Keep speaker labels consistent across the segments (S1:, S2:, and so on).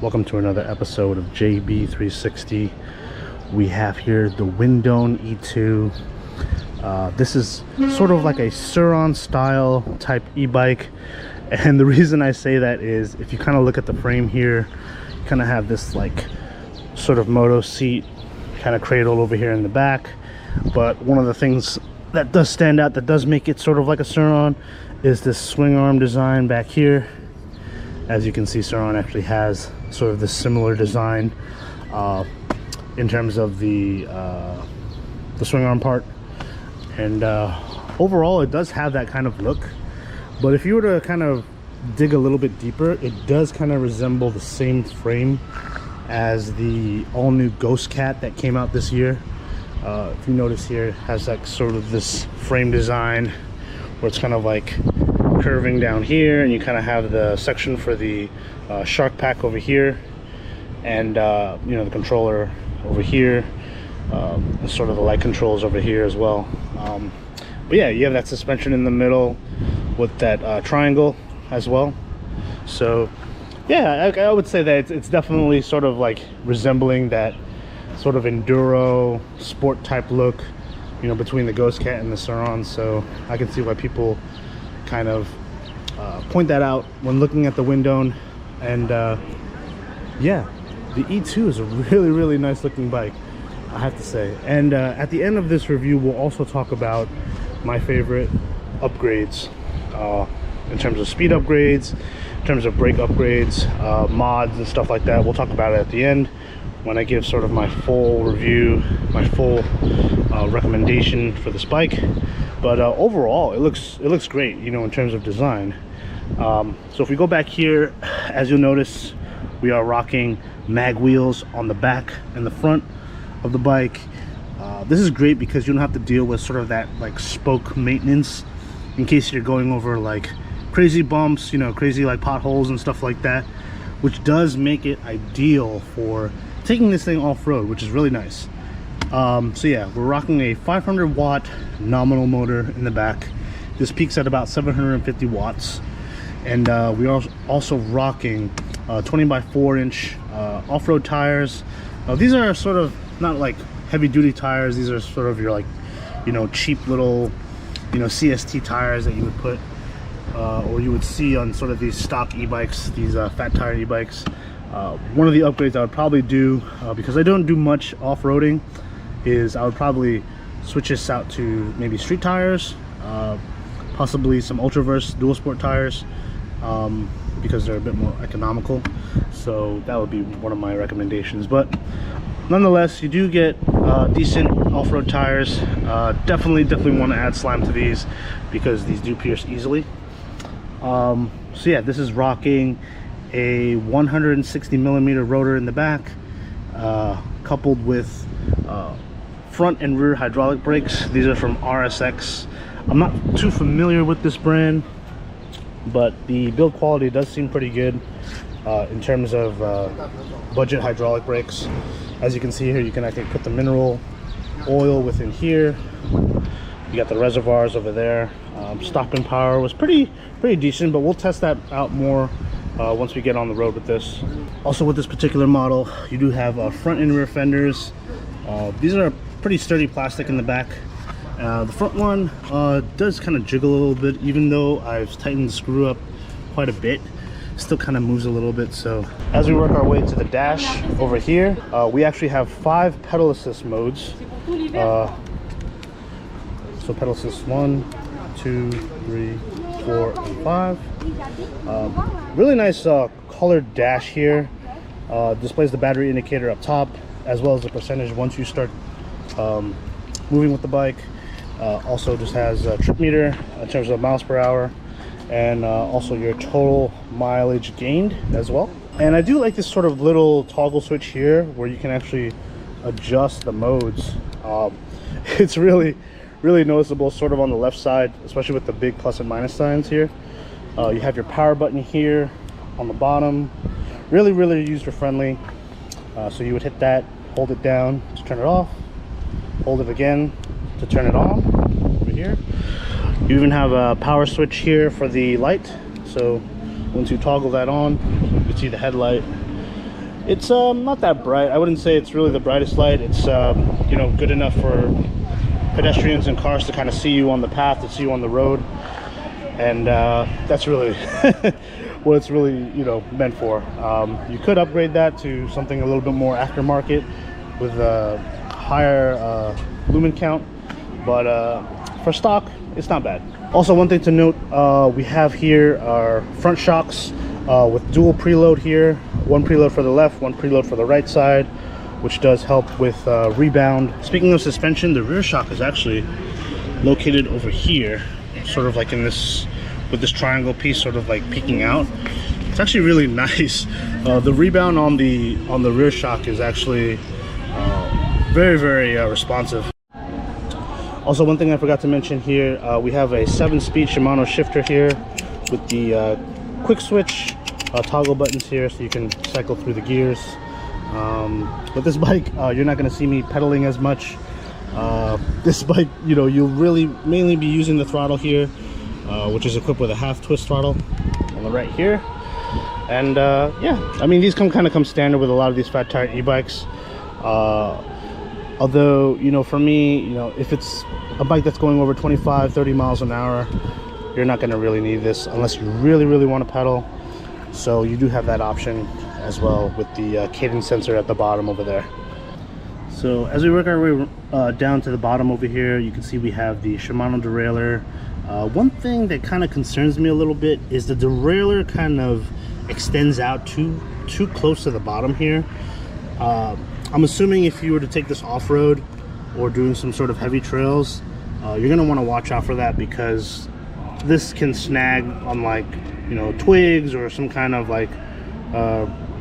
S1: Welcome to another episode of JB360. We have here the Windone E2. This is sort of like a Sur-Ron style type e-bike, and the reason I say that is if you kind of look at the frame here, you kind of have this like sort of moto seat kind of cradle over here in the back. But one of the things that does stand out, that does make it sort of like a Sur-Ron, is this swing arm design back here. As you can see, Sur-Ron actually has sort of this similar design in terms of the swing arm part, and overall it does have that kind of look. But if you were to kind of dig a little bit deeper, it does kind of resemble the same frame as the all-new Ghost Cat that came out this year. If you notice here, it has like sort of this frame design where it's kind of like curving down here, and you kind of have the section for the shark pack over here, and you know, the controller over here, and sort of the light controls over here as well. But yeah, you have that suspension in the middle with that triangle as well. So yeah, I would say that it's definitely sort of like resembling that sort of enduro sport type look, you know, between the Ghost Cat and the Sur-Ron. So I can see why people kind of point that out when looking at the Windone. And yeah, the E2 is a really nice looking bike, I have to say. And at the end of this review, we'll also talk about my favorite upgrades in terms of speed upgrades, in terms of brake upgrades, mods and stuff like that. We'll talk about it at the end when I give sort of my full review, my full recommendation for this bike. But overall it looks great, you know, in terms of design. So if we go back here, as you'll notice, we are rocking mag wheels on the back and the front of the bike. This is great because you don't have to deal with sort of that like spoke maintenance in case you're going over like crazy bumps, you know, crazy like potholes and stuff like that, which does make it ideal for taking this thing off-road, which is really nice. So yeah, we're rocking a 500 watt nominal motor in the back. This peaks at about 750 watts. And we are also rocking 20 by 4 inch off-road tires. These are sort of not like heavy duty tires. These are sort of your like, you know, cheap little, you know, CST tires that you would put or you would see on sort of these stock e-bikes, these fat tire e-bikes. One of the upgrades I would probably do, because I don't do much off-roading, is I would probably switch this out to maybe street tires, possibly some Ultraverse dual sport tires, because they're a bit more economical. So that would be one of my recommendations. But nonetheless, you do get decent off-road tires. Definitely want to add slime to these because these do pierce easily. So yeah, this is rocking a 160 millimeter rotor in the back, coupled with front and rear hydraulic brakes. These are from RSX. I'm not too familiar with this brand, but the build quality does seem pretty good in terms of budget hydraulic brakes. As you can see here, you can actually put the mineral oil within here. You got the reservoirs over there. Stopping power was pretty decent, but we'll test that out more once we get on the road with this. Also, with this particular model, you do have front and rear fenders. These are pretty sturdy plastic in the back. The front one does kind of jiggle a little bit, even though I've tightened the screw up quite a bit. Still kind of moves a little bit. So as we work our way to the dash over here, we actually have 5 pedal assist modes. So pedal assist 1, 2, 3, 4, and 5. Really nice colored dash here. Displays the battery indicator up top, as well as the percentage once you start moving with the bike. Also just has a trip meter in terms of miles per hour, and also your total mileage gained as well. And I do like this sort of little toggle switch here where you can actually adjust the modes. It's really noticeable sort of on the left side, especially with the big plus and minus signs here. You have your power button here on the bottom. Really user friendly. So you would hit that, hold it down to turn it off, hold it again to turn it on over here. You even have a power switch here for the light. So once you toggle that on, you can see the headlight It's not that bright. I wouldn't say it's really the brightest light. It's you know, good enough for pedestrians and cars to kind of see you on the path, to see you on the road, and that's really what it's really, you know, meant for. You could upgrade that to something a little bit more aftermarket with a higher lumen count, but for stock, it's not bad. Also, one thing to note, we have here our front shocks with dual preload here, one preload for the left, one preload for the right side, which does help with rebound. Speaking of suspension, the rear shock is actually located over here, sort of like in this, with this triangle piece sort of like peeking out. It's actually really nice. The rebound on the rear shock is actually very responsive. Also, one thing I forgot to mention here, we have a 7-speed Shimano shifter here with the quick switch toggle buttons here, so you can cycle through the gears. With this bike, you're not going to see me pedaling as much. This bike, you know, you'll really mainly be using the throttle here, which is equipped with a half twist throttle on the right here. And yeah, I mean, these kind of come standard with a lot of these fat tire e-bikes. Although, you know, for me, you know, if it's a bike that's going over 25-30 miles an hour, you're not going to really need this unless you really want to pedal. So you do have that option as well with the cadence sensor at the bottom over there. So as we work our way down to the bottom over here, you can see we have the Shimano derailleur. One thing that kind of concerns me a little bit is the derailleur kind of extends out too close to the bottom here. I'm assuming if you were to take this off-road or doing some sort of heavy trails, you're going to want to watch out for that, because this can snag on, like, you know, twigs or some kind of like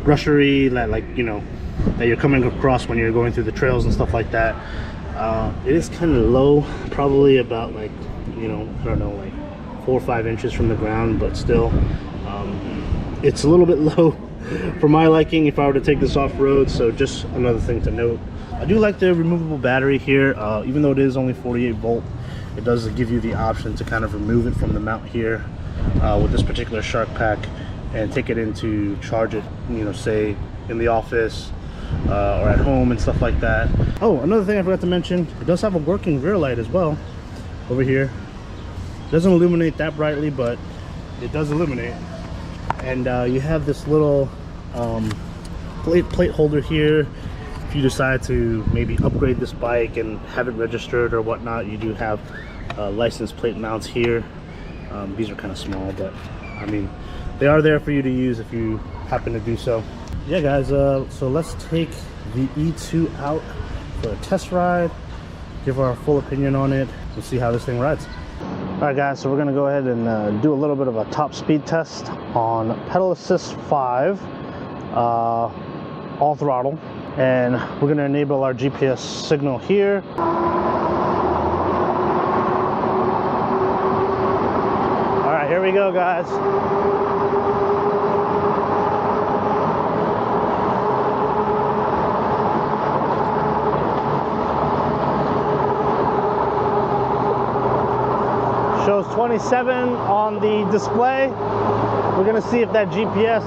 S1: brushery that, like, you know, that you're coming across when you're going through the trails and stuff like that. It is kind of low, probably about, like, you know, I don't know, like 4 or 5 inches from the ground, but still it's a little bit low for my liking if I were to take this off-road. So just another thing to note. I do like the removable battery here. Even though it is only 48 volt, it does give you the option to kind of remove it from the mount here with this particular Shark Pack and take it in to charge it, you know, say in the office or at home and stuff like that. Oh, another thing I forgot to mention, it does have a working rear light as well over here. It doesn't illuminate that brightly, but it does illuminate. And you have this little plate holder here. If you decide to maybe upgrade this bike and have it registered or whatnot, you do have license plate mounts here. These are kind of small, but I mean, they are there for you to use if you happen to do so. Yeah, guys, so let's take the E2 out for a test ride, give our full opinion on it, and see how this thing rides. Alright guys, so we're going to go ahead and do a little bit of a top speed test on pedal assist 5, all throttle, and we're going to enable our GPS signal here. Alright, here we go, guys. Shows 27 on the display. We're gonna see if that GPS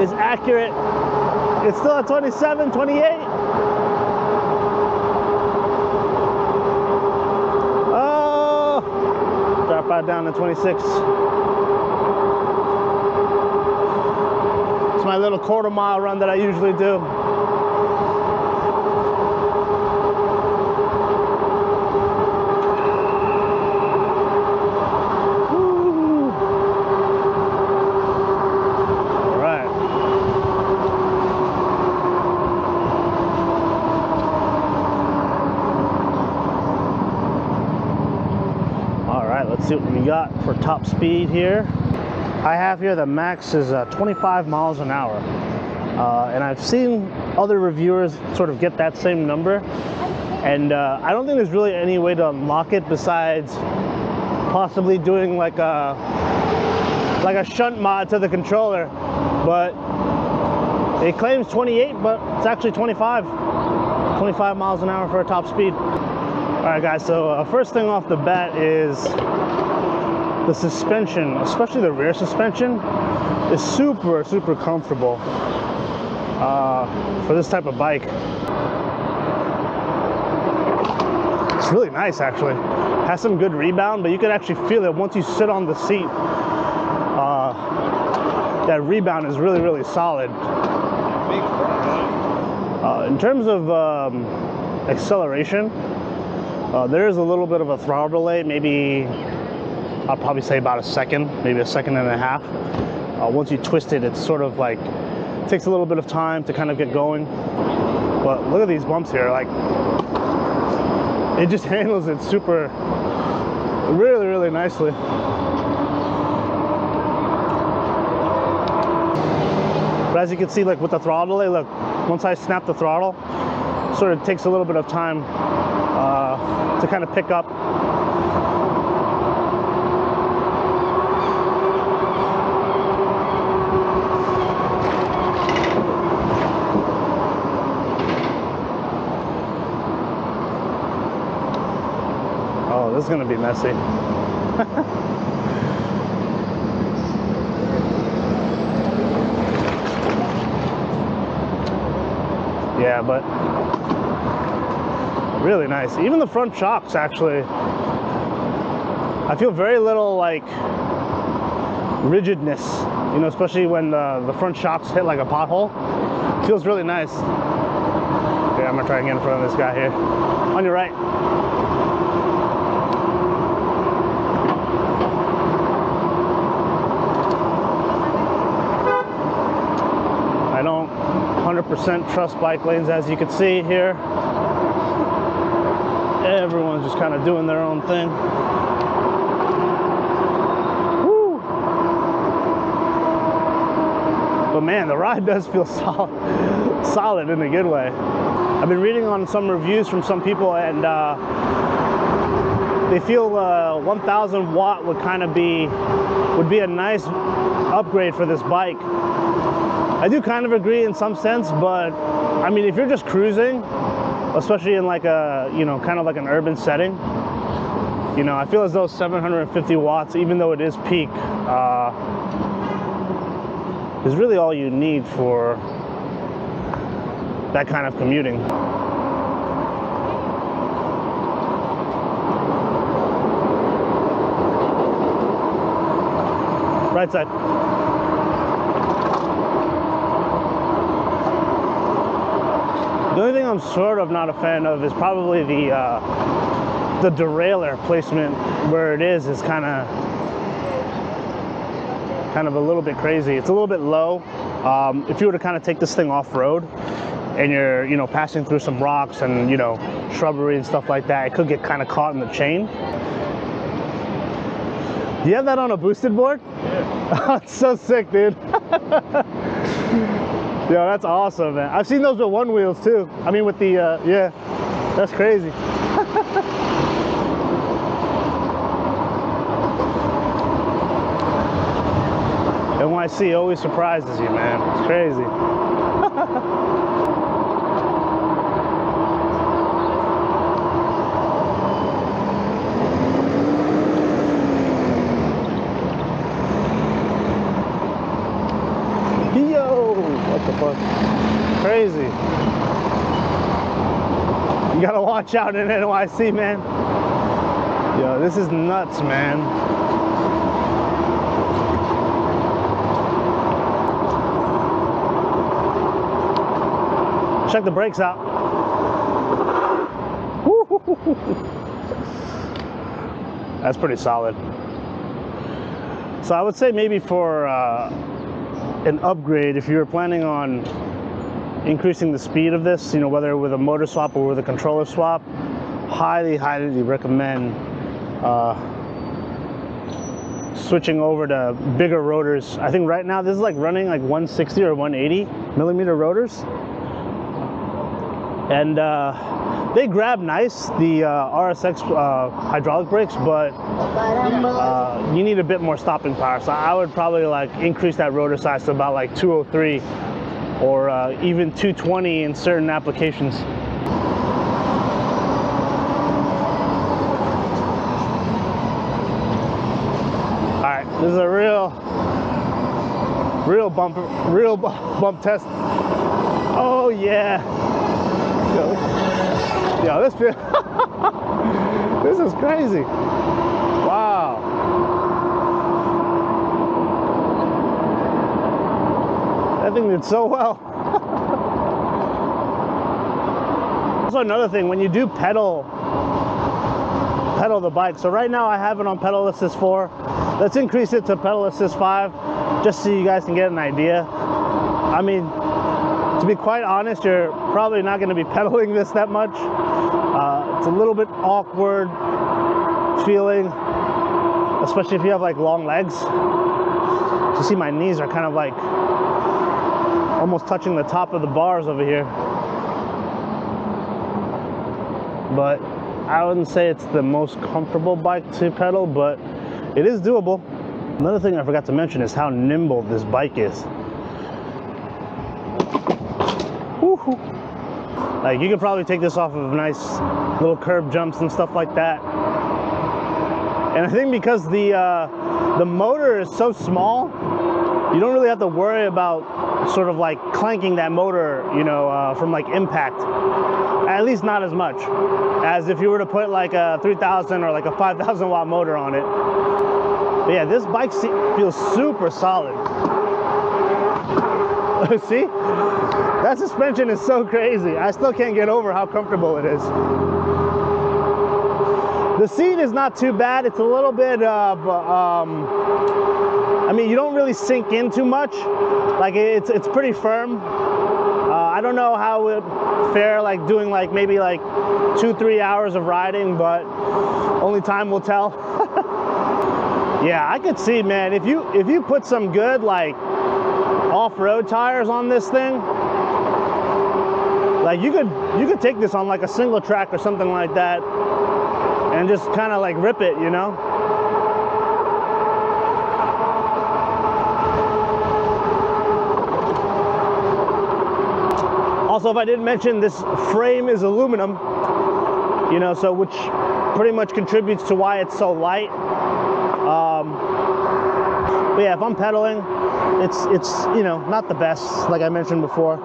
S1: is accurate. It's still at 27, 28. Oh, drop right down to 26. It's my little quarter-mile run that I usually do. Let's see what we got for top speed here. I have here the max is 25 miles an hour. And I've seen other reviewers sort of get that same number. And I don't think there's really any way to unlock it besides possibly doing like a shunt mod to the controller. But it claims 28, but it's actually 25 miles an hour for a top speed. All right, guys, so first thing off the bat is the suspension, especially the rear suspension, is super, super comfortable for this type of bike. It's really nice, actually. Has some good rebound, but you can actually feel it once you sit on the seat. That rebound is really, really solid. In terms of acceleration, there is a little bit of a throttle delay, maybe I'll probably say about a second, maybe a second and a half. Once you twist it, it's sort of like, takes a little bit of time to kind of get going. But look at these bumps here, like, it just handles it super, really, really nicely. But as you can see, like with the throttle delay, look, once I snap the throttle, sort of takes a little bit of time to kind of pick up. Oh, this is gonna be messy. Yeah, but really nice. Even the front shocks, actually, I feel very little like rigidness, you know, especially when the front shocks hit like a pothole. It feels really nice. Okay, I'm gonna try and get in front of this guy here. On your right. I don't 100% trust bike lanes, as you can see here. Everyone's just kind of doing their own thing. Woo. But man, the ride does feel solid in a good way. I've been reading on some reviews from some people, and they feel 1000 watt would be a nice upgrade for this bike. I do kind of agree in some sense, but I mean, if you're just cruising, especially in like a, you know, kind of like an urban setting, you know, I feel as though 750 watts, even though it is peak, is really all you need for that kind of commuting. Right side. The only thing I'm sort of not a fan of is probably the derailleur placement. Where it is kind of a little bit crazy. It's a little bit low. If you were to kind of take this thing off-road and you're, you know, passing through some rocks and, you know, shrubbery and stuff like that, it could get kind of caught in the chain. Do you have that on a boosted board? Yeah. Oh, it's so sick, dude. Yeah, that's awesome, man. I've seen those with one wheels too. I mean, with the, yeah, that's crazy. NYC always surprises you, man. It's crazy. What the fuck? Crazy. You gotta watch out in NYC, man. Yo, this is nuts, man. Check the brakes out. That's pretty solid. So I would say maybe for an upgrade, if you were planning on increasing the speed of this, you know, whether with a motor swap or with a controller swap, highly recommend switching over to bigger rotors. I think right now this is like running like 160 or 180 millimeter rotors, and they grab nice, the RSX hydraulic brakes, but you need a bit more stopping power. So I would probably like increase that rotor size to about like 203 or even 220 in certain applications. This is a real bump test. Oh yeah. Yo, this feel this is crazy. Wow. That thing did so well. Also another thing, when you do pedal the bike, so right now I have it on pedal assist 4. Let's increase it to pedal assist 5 just so you guys can get an idea. I mean, to be quite honest, you're probably not going to be pedaling this that much. It's a little bit awkward feeling, especially if you have like long legs. You see my knees are kind of like almost touching the top of the bars over here. But I wouldn't say it's the most comfortable bike to pedal, but it is doable. Another thing I forgot to mention is how nimble this bike is. Woo-hoo. Like, you could probably take this off of nice little curb jumps and stuff like that. And I think because the motor is so small, you don't really have to worry about sort of like clanking that motor, you know, from like impact. At least not as much as if you were to put like a 3000 or like a 5000 watt motor on it. But yeah, this bike feels super solid. See? That suspension is so crazy. I still can't get over how comfortable it is. The seat is not too bad. It's a little bit of, I mean, you don't really sink in too much. Like, it's pretty firm. I don't know how it would fare like doing like maybe like 2-3 hours of riding, but only time will tell. Yeah, I could see, man, if you put some good like off-road tires on this thing, like you could take this on like a single track or something like that and just kind of like rip it, you know. Also, if I didn't mention, this frame is aluminum, you know, so which pretty much contributes to why it's so light. But yeah, if I'm pedaling, it's you know, not the best, like I mentioned before.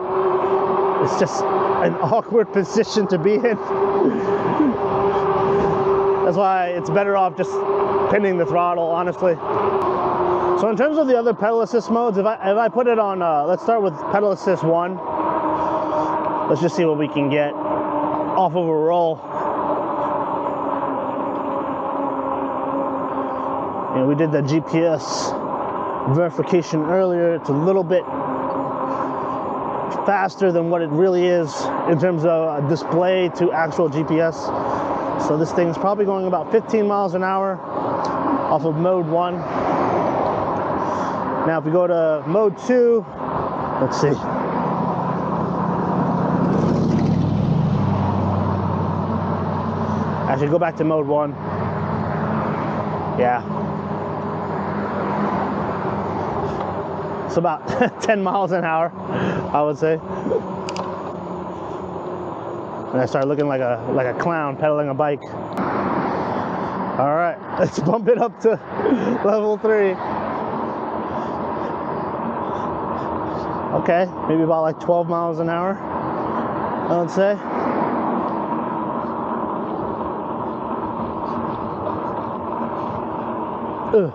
S1: It's just an awkward position to be in. That's why it's better off just pinning the throttle, honestly. So in terms of the other pedal assist modes, if I put it on, let's start with pedal assist 1. Let's just see what we can get off of a roll. You know, we did the GPS verification earlier. It's a little bit faster than what it really is in terms of display to actual GPS. So this thing's probably going about 15 miles an hour off of mode 1. Now if we go to mode 2, let's see. I should go back to mode 1. Yeah. It's about 10 miles an hour, I would say. And I start looking like a clown pedaling a bike. All right, let's bump it up to level 3. Okay, maybe about like 12 miles an hour, I would say. Ugh.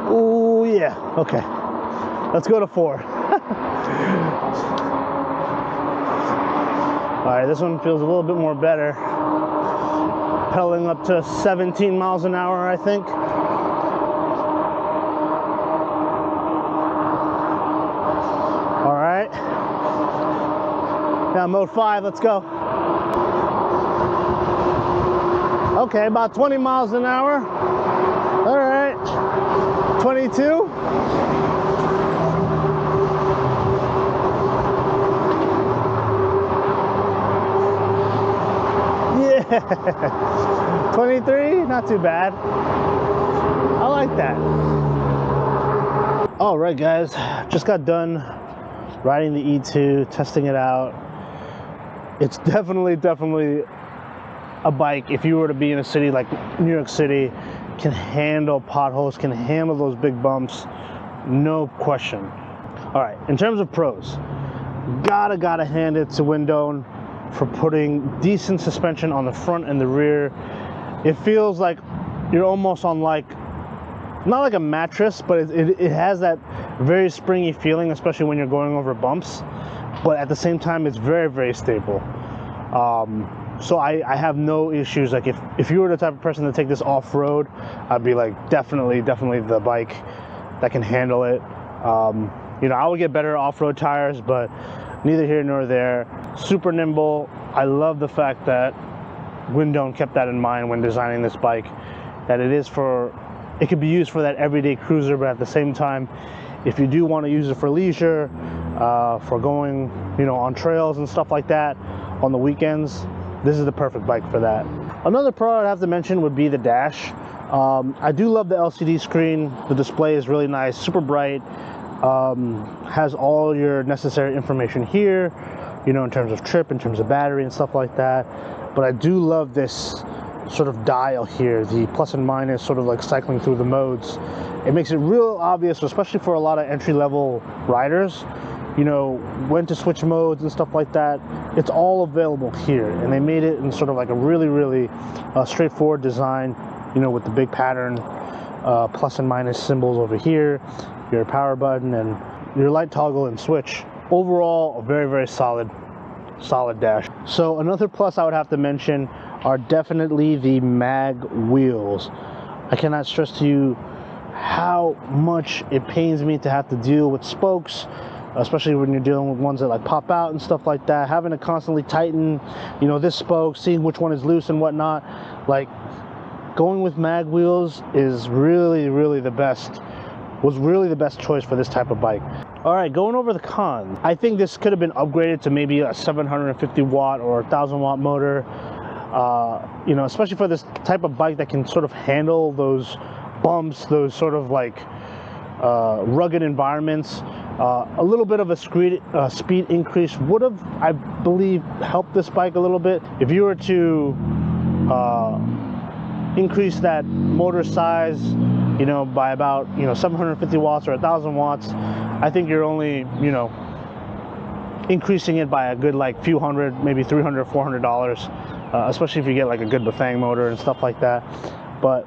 S1: Oh yeah, okay. Let's go to 4. All right, this one feels a little bit more better. Pedaling up to 17 miles an hour, I think. All right. Now mode 5, let's go. Okay, about 20 miles an hour. All right, 22. Yeah, 23, not too bad. I like that. All right, guys, just got done riding the E2, testing it out. It's definitely a bike, if you were to be in a city like New York City, can handle potholes, can handle those big bumps, no question. All right, in terms of pros, gotta hand it to Windone for putting decent suspension on the front and the rear. It feels like you're almost on like, not like a mattress, but it has that very springy feeling, especially when you're going over bumps. But at the same time, it's very stable. So I have no issues. Like if you were the type of person to take this off-road, I'd be like, definitely the bike that can handle it. You know, I would get better off-road tires, but neither here nor there. Super nimble. I love the fact that Windone kept that in mind when designing this bike, that it could be used for that everyday cruiser, but at the same time, if you do want to use it for leisure, for going, you know, on trails and stuff like that on the weekends, this is the perfect bike for that. Another pro I'd have to mention would be the dash. I do love the LCD screen. The display is really nice, super bright. Has all your necessary information here, you know, in terms of trip, in terms of battery and stuff like that. But I do love this sort of dial here, the plus and minus, sort of like cycling through the modes. It makes it real obvious, especially for a lot of entry-level riders, you know, when to switch modes and stuff like that. It's all available here, and they made it in sort of like a really straightforward design, you know, with the big pattern plus and minus symbols over here, your power button, and your light toggle and switch. Overall, a very solid dash. So another plus I would have to mention are definitely the mag wheels. I cannot stress to you how much it pains me to have to deal with spokes, especially when you're dealing with ones that like pop out and stuff like that, having to constantly tighten, you know, this spoke, seeing which one is loose and whatnot. Like, going with mag wheels is really the best, was really the best choice for this type of bike. All right, going over the cons, I think this could have been upgraded to maybe a 750 watt or 1,000 watt motor, you know, especially for this type of bike that can sort of handle those bumps, those sort of like rugged environments. A little bit of a speed increase would have, I believe, helped this bike a little bit. If you were to increase that motor size, you know, by about, you know, 750 watts or 1,000 watts, I think you're only, you know, increasing it by a good like few hundred, maybe $300, $400, especially if you get like a good Bafang motor and stuff like that. But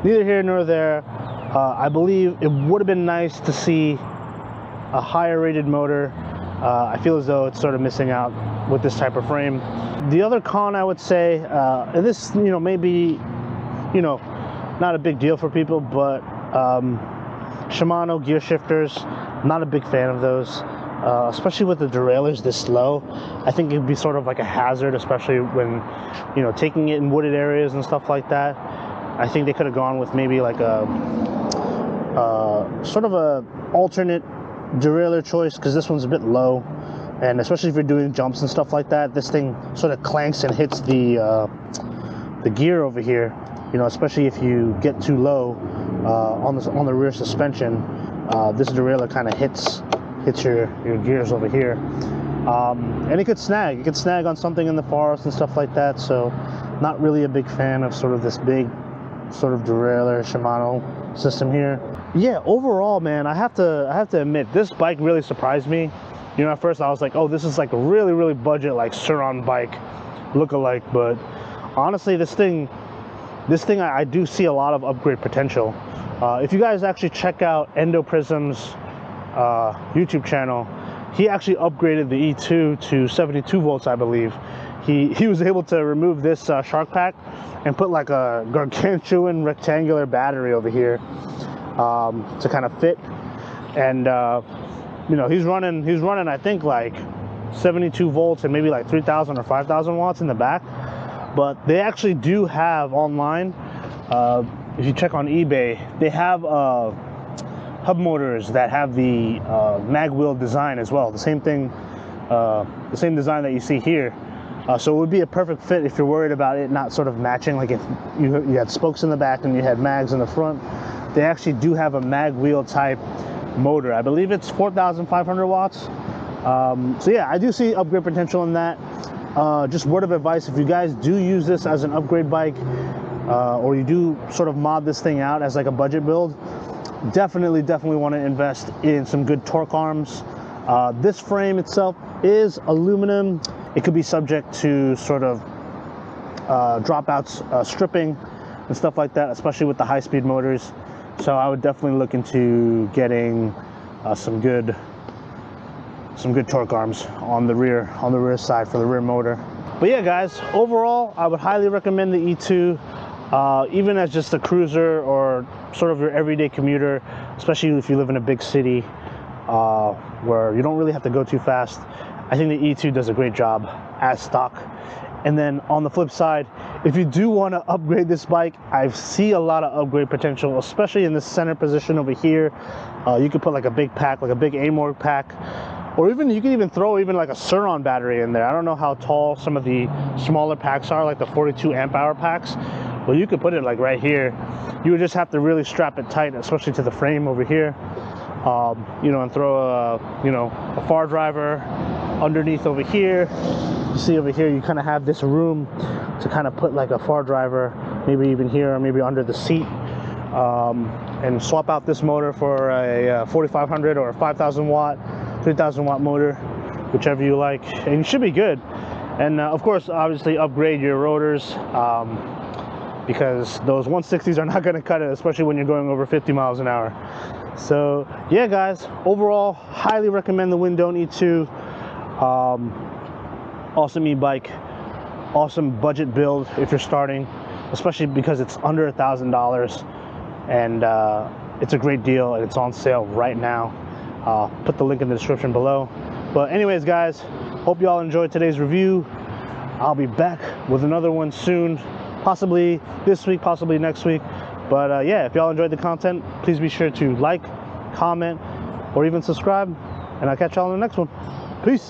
S1: neither here nor there. I believe it would have been nice to see a higher rated motor. I feel as though it's sort of missing out with this type of frame. The other con I would say, and this, you know, maybe, you know, not a big deal for people, but Shimano gear shifters, not a big fan of those, especially with the derailleurs this low. I think it'd be sort of like a hazard, especially when, you know, taking it in wooded areas and stuff like that. I think they could have gone with maybe like a sort of a alternate derailleur choice, because this one's a bit low, and especially if you're doing jumps and stuff like that, this thing sort of clanks and hits the gear over here. You know, especially if you get too low on the rear suspension, this derailleur kind of hits your gears over here, and it could snag on something in the forest and stuff like that. So, not really a big fan of sort of this big sort of derailleur Shimano system here. Yeah, overall, man, I have to admit, this bike really surprised me. You know, at first I was like, oh, this is like a really budget like Sur-Ron bike look-alike, but honestly, this thing I do see a lot of upgrade potential. If you guys actually check out Endo Prism's YouTube channel, he actually upgraded the E2 to 72 volts, I believe. He was able to remove this shark pack and put like a gargantuan rectangular battery over here to kind of fit. And you know, he's running I think like 72 volts and maybe like 3,000 or 5,000 watts in the back. But they actually do have online, if you check on eBay, they have hub motors that have the mag wheel design as well. The same thing, the same design that you see here. So it would be a perfect fit if you're worried about it not sort of matching. Like if you had spokes in the back and you had mags in the front, they actually do have a mag wheel type motor. I believe it's 4,500 watts. So yeah, I do see upgrade potential in that. just word of advice, if you guys do use this as an upgrade bike, or you do sort of mod this thing out as like a budget build, definitely want to invest in some good torque arms. This frame itself is aluminum. It could be subject to sort of dropouts, stripping and stuff like that, especially with the high-speed motors. So I would definitely look into getting some good torque arms on the rear side for the rear motor. But yeah, guys, overall, I would highly recommend the E2, even as just a cruiser or sort of your everyday commuter, especially if you live in a big city where you don't really have to go too fast. I think the E2 does a great job as stock. And then on the flip side, if you do want to upgrade this bike, I see a lot of upgrade potential, especially in the center position over here. You could put like a big pack, like a big Amorg pack, or even you can even throw even like a Sur-On battery in there. I don't know how tall some of the smaller packs are, like the 42 amp hour packs. Well, you could put it like right here. You would just have to really strap it tight, especially to the frame over here. You know, and throw a far driver underneath over here. You see over here, you kind of have this room to kind of put like a far driver, maybe even here or maybe under the seat, and swap out this motor for a 4500 or a 5000 watt, 3000 watt motor, whichever you like, and you should be good. And of course, obviously upgrade your rotors, because those 160s are not going to cut it, especially when you're going over 50 miles an hour. So yeah, guys, overall, highly recommend the Windone E2. Awesome e-bike, awesome budget build if you're starting, especially because it's under $1,000, and it's a great deal, and it's on sale right now. Put the link in the description below. But anyways, guys, hope you all enjoyed today's review. I'll be back with another one soon, possibly this week, possibly next week. But yeah, if y'all enjoyed the content, please be sure to like, comment, or even subscribe, and I'll catch y'all in the next one. Peace.